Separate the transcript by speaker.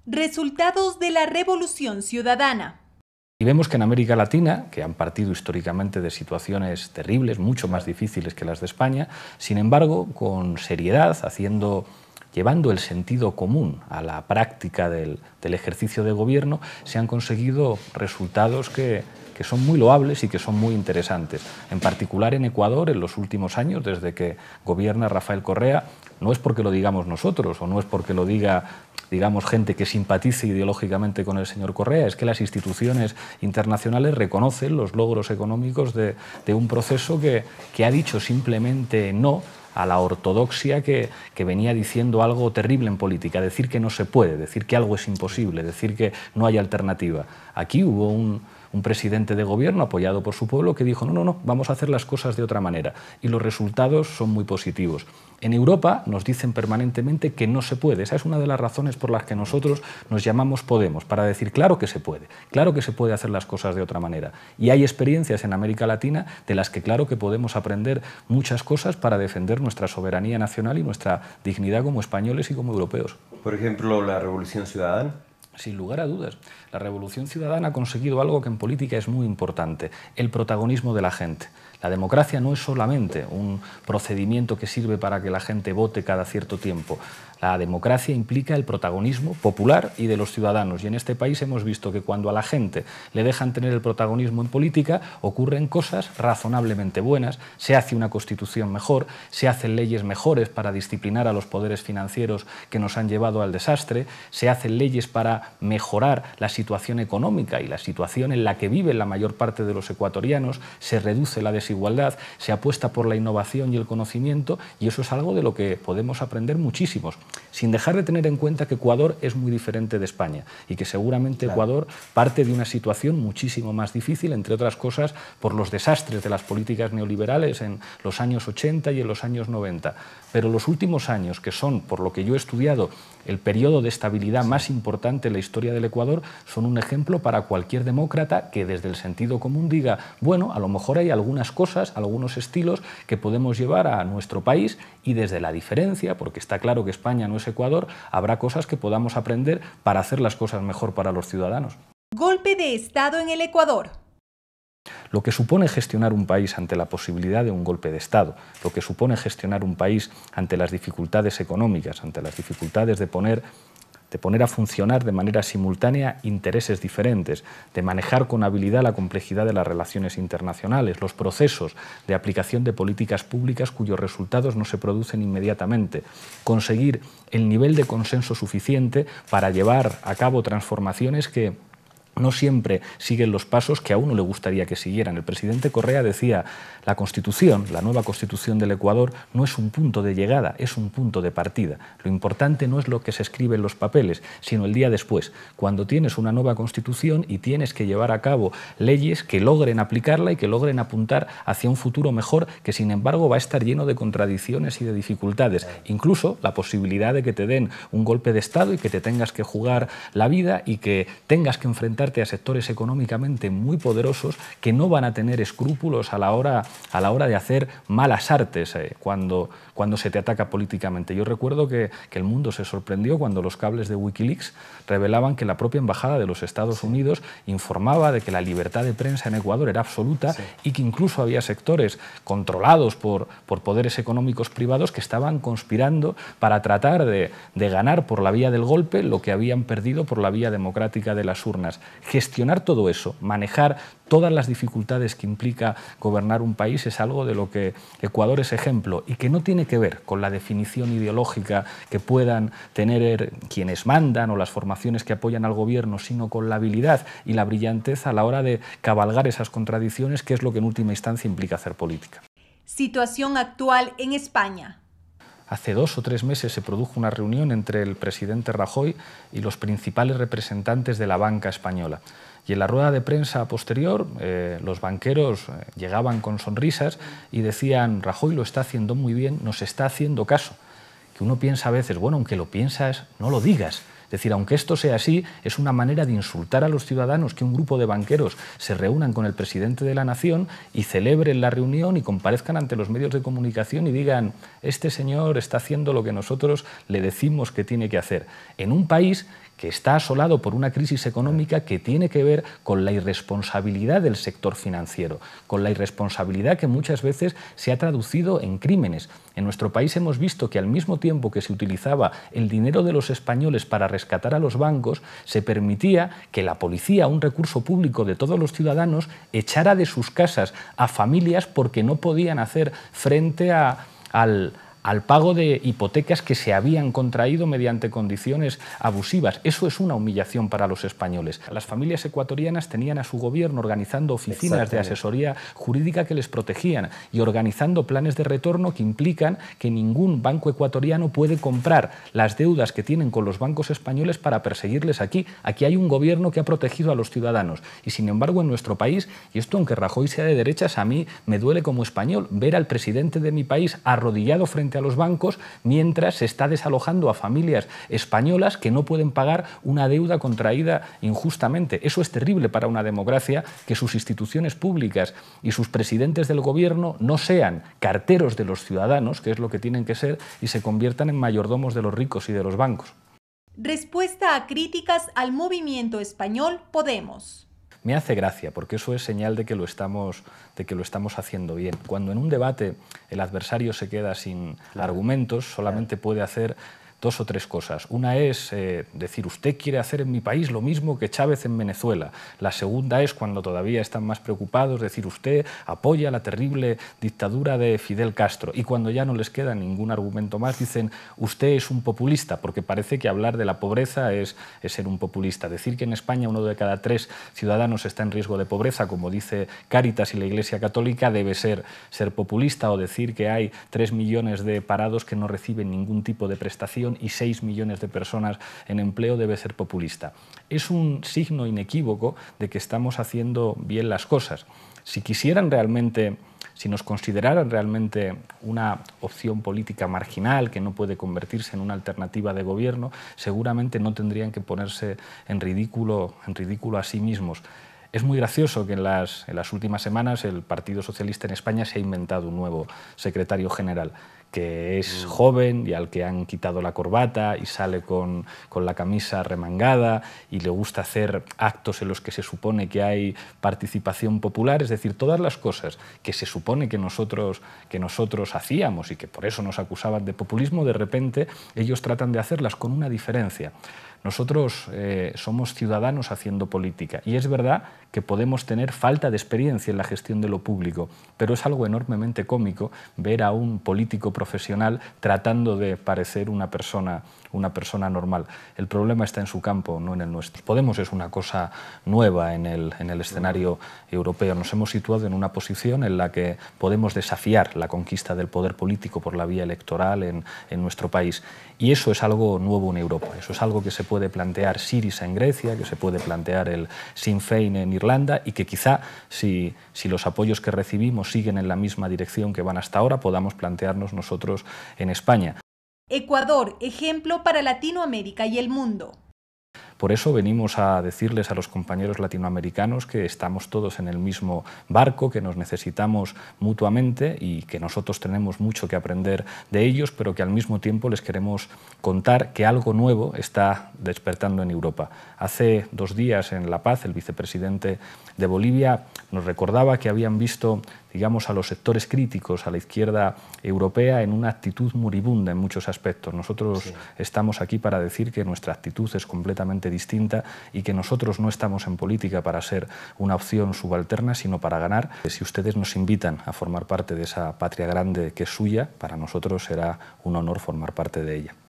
Speaker 1: Resultados de la Revolución Ciudadana.
Speaker 2: Y vemos que en América Latina, que han partido históricamente de situaciones terribles, mucho más difíciles que las de España, sin embargo, con seriedad, llevando el sentido común a la práctica del ejercicio de gobierno, se han conseguido resultados que son muy loables y que son muy interesantes. En particular en Ecuador, en los últimos años, desde que gobierna Rafael Correa, no es porque lo digamos nosotros o no es porque lo diga, digamos, gente que simpatice ideológicamente con el señor Correa, es que las instituciones internacionales reconocen los logros económicos de un proceso que ha dicho simplemente no a la ortodoxia que venía diciendo algo terrible en política, decir que no se puede, decir que algo es imposible, decir que no hay alternativa. Aquí hubo un presidente de gobierno apoyado por su pueblo que dijo no, vamos a hacer las cosas de otra manera, y los resultados son muy positivos. En Europa nos dicen permanentemente que no se puede. Esa es una de las razones por las que nosotros nos llamamos Podemos, para decir claro que se puede hacer las cosas de otra manera. Y hay experiencias en América Latina de las que claro que podemos aprender muchas cosas para defender nuestra soberanía nacional y nuestra dignidad como españoles y como europeos.
Speaker 3: Por ejemplo, la Revolución Ciudadana.
Speaker 2: Sin lugar a dudas, la Revolución Ciudadana ha conseguido algo que en política es muy importante, el protagonismo de la gente. La democracia no es solamente un procedimiento que sirve para que la gente vote cada cierto tiempo. La democracia implica el protagonismo popular y de los ciudadanos. Y en este país hemos visto que cuando a la gente le dejan tener el protagonismo en política, ocurren cosas razonablemente buenas, se hace una constitución mejor, se hacen leyes mejores para disciplinar a los poderes financieros que nos han llevado al desastre, se hacen leyes para mejorar la situación económica y la situación en la que viven la mayor parte de los ecuatorianos, se reduce la desigualdad, se apuesta por la innovación y el conocimiento, y eso es algo de lo que podemos aprender muchísimos. Sin dejar de tener en cuenta que Ecuador es muy diferente de España y que seguramente Ecuador parte de una situación muchísimo más difícil, entre otras cosas por los desastres de las políticas neoliberales en los años 80 y en los años 90. Pero los últimos años, que son, por lo que yo he estudiado, el periodo de estabilidad más importante en la historia del Ecuador, son un ejemplo para cualquier demócrata que desde el sentido común diga, bueno, a lo mejor hay algunas cosas, algunos estilos que podemos llevar a nuestro país, y desde la diferencia, porque está claro que España no es Ecuador, habrá cosas que podamos aprender para hacer las cosas mejor para los ciudadanos.
Speaker 1: Golpe de Estado en el Ecuador.
Speaker 2: Lo que supone gestionar un país ante la posibilidad de un golpe de Estado, lo que supone gestionar un país ante las dificultades económicas, ante las dificultades de poner a funcionar de manera simultánea intereses diferentes, de manejar con habilidad la complejidad de las relaciones internacionales, los procesos de aplicación de políticas públicas cuyos resultados no se producen inmediatamente, conseguir el nivel de consenso suficiente para llevar a cabo transformaciones que no siempre siguen los pasos que a uno le gustaría que siguieran. El presidente Correa decía, la Constitución, la nueva Constitución del Ecuador, no es un punto de llegada, es un punto de partida. Lo importante no es lo que se escribe en los papeles, sino el día después, cuando tienes una nueva Constitución y tienes que llevar a cabo leyes que logren aplicarla y que logren apuntar hacia un futuro mejor, que sin embargo va a estar lleno de contradicciones y de dificultades. Incluso la posibilidad de que te den un golpe de Estado y que te tengas que jugar la vida y que tengas que enfrentarte a sectores económicamente muy poderosos que no van a tener escrúpulos a la hora de hacer malas artes cuando se te ataca políticamente. Yo recuerdo que el mundo se sorprendió cuando los cables de Wikileaks revelaban que la propia Embajada de los Estados Unidos informaba de que la libertad de prensa en Ecuador era absoluta y que incluso había sectores controlados por poderes económicos privados que estaban conspirando para tratar de ganar por la vía del golpe lo que habían perdido por la vía democrática de las urnas. Gestionar todo eso, manejar todas las dificultades que implica gobernar un país es algo de lo que Ecuador es ejemplo y que no tiene que ver con la definición ideológica que puedan tener quienes mandan o las formaciones que apoyan al gobierno, sino con la habilidad y la brillantez a la hora de cabalgar esas contradicciones, que es lo que en última instancia implica hacer política.
Speaker 1: Situación actual en España.
Speaker 2: Hace 2 o 3 meses se produjo una reunión entre el presidente Rajoy y los principales representantes de la banca española. Y en la rueda de prensa posterior, los banqueros llegaban con sonrisas y decían, Rajoy lo está haciendo muy bien, nos está haciendo caso. Que uno piensa a veces, bueno, aunque lo piensas, no lo digas. Es decir, aunque esto sea así, es una manera de insultar a los ciudadanos que un grupo de banqueros se reúnan con el presidente de la nación y celebren la reunión y comparezcan ante los medios de comunicación y digan, este señor está haciendo lo que nosotros le decimos que tiene que hacer. En un país que está asolado por una crisis económica que tiene que ver con la irresponsabilidad del sector financiero, con la irresponsabilidad que muchas veces se ha traducido en crímenes. En nuestro país hemos visto que al mismo tiempo que se utilizaba el dinero de los españoles para rescatar a los bancos, se permitía que la policía, un recurso público de todos los ciudadanos, echara de sus casas a familias porque no podían hacer frente al pago de hipotecas que se habían contraído mediante condiciones abusivas. Eso es una humillación para los españoles. Las familias ecuatorianas tenían a su gobierno organizando oficinas de asesoría jurídica que les protegían y organizando planes de retorno que implican que ningún banco ecuatoriano puede comprar las deudas que tienen con los bancos españoles para perseguirles aquí. Aquí hay un gobierno que ha protegido a los ciudadanos y, sin embargo, en nuestro país, y esto aunque Rajoy sea de derechas, a mí me duele como español ver al presidente de mi país arrodillado frente a los bancos mientras se está desalojando a familias españolas que no pueden pagar una deuda contraída injustamente. Eso es terrible para una democracia, que sus instituciones públicas y sus presidentes del gobierno no sean carteros de los ciudadanos, que es lo que tienen que ser, y se conviertan en mayordomos de los ricos y de los bancos.
Speaker 1: Respuesta a críticas al movimiento español Podemos.
Speaker 2: Me hace gracia, porque eso es señal de que lo estamos haciendo bien. Cuando en un debate el adversario se queda sin argumentos, solamente puede hacer dos o tres cosas. Una es decir, usted quiere hacer en mi país lo mismo que Chávez en Venezuela. La segunda es, cuando todavía están más preocupados, decir, usted apoya la terrible dictadura de Fidel Castro. Y cuando ya no les queda ningún argumento más, dicen, usted es un populista, porque parece que hablar de la pobreza es ser un populista. Decir que en España 1 de cada 3 ciudadanos está en riesgo de pobreza, como dice Cáritas y la Iglesia Católica, debe ser populista, o decir que hay 3 millones de parados que no reciben ningún tipo de prestación y 6 millones de personas en empleo, debe ser populista. Es un signo inequívoco de que estamos haciendo bien las cosas. Si quisieran realmente, si nos consideraran realmente una opción política marginal que no puede convertirse en una alternativa de gobierno, seguramente no tendrían que ponerse en ridículo a sí mismos. Es muy gracioso que en las últimas semanas el Partido Socialista en España se ha inventado un nuevo secretario general, que es joven y al que han quitado la corbata y sale con la camisa remangada y le gusta hacer actos en los que se supone que hay participación popular, es decir, todas las cosas que se supone que nosotros hacíamos y que por eso nos acusaban de populismo, de repente ellos tratan de hacerlas con una diferencia. Nosotros somos ciudadanos haciendo política y es verdad que podemos tener falta de experiencia en la gestión de lo público, pero es algo enormemente cómico ver a un político profesional tratando de parecer una persona normal. El problema está en su campo, no en el nuestro. Podemos es una cosa nueva en el escenario europeo. Nos hemos situado en una posición en la que podemos desafiar la conquista del poder político por la vía electoral en nuestro país. Y eso es algo nuevo en Europa. Eso es algo que se puede plantear Syriza en Grecia, que se puede plantear el Sinn Féin en Irlanda y que quizá, si los apoyos que recibimos siguen en la misma dirección que van hasta ahora, podamos plantearnos nosotros en España.
Speaker 1: Ecuador, ejemplo para Latinoamérica y el mundo.
Speaker 2: Por eso venimos a decirles a los compañeros latinoamericanos que estamos todos en el mismo barco, que nos necesitamos mutuamente y que nosotros tenemos mucho que aprender de ellos, pero que al mismo tiempo les queremos contar que algo nuevo está despertando en Europa. Hace 2 días en La Paz, el vicepresidente de Bolivia nos recordaba que habían visto, digamos, a los sectores críticos, a la izquierda europea, en una actitud moribunda en muchos aspectos. Nosotros estamos aquí para decir que nuestra actitud es completamente distinta y que nosotros no estamos en política para ser una opción subalterna, sino para ganar. Si ustedes nos invitan a formar parte de esa patria grande que es suya, para nosotros será un honor formar parte de ella.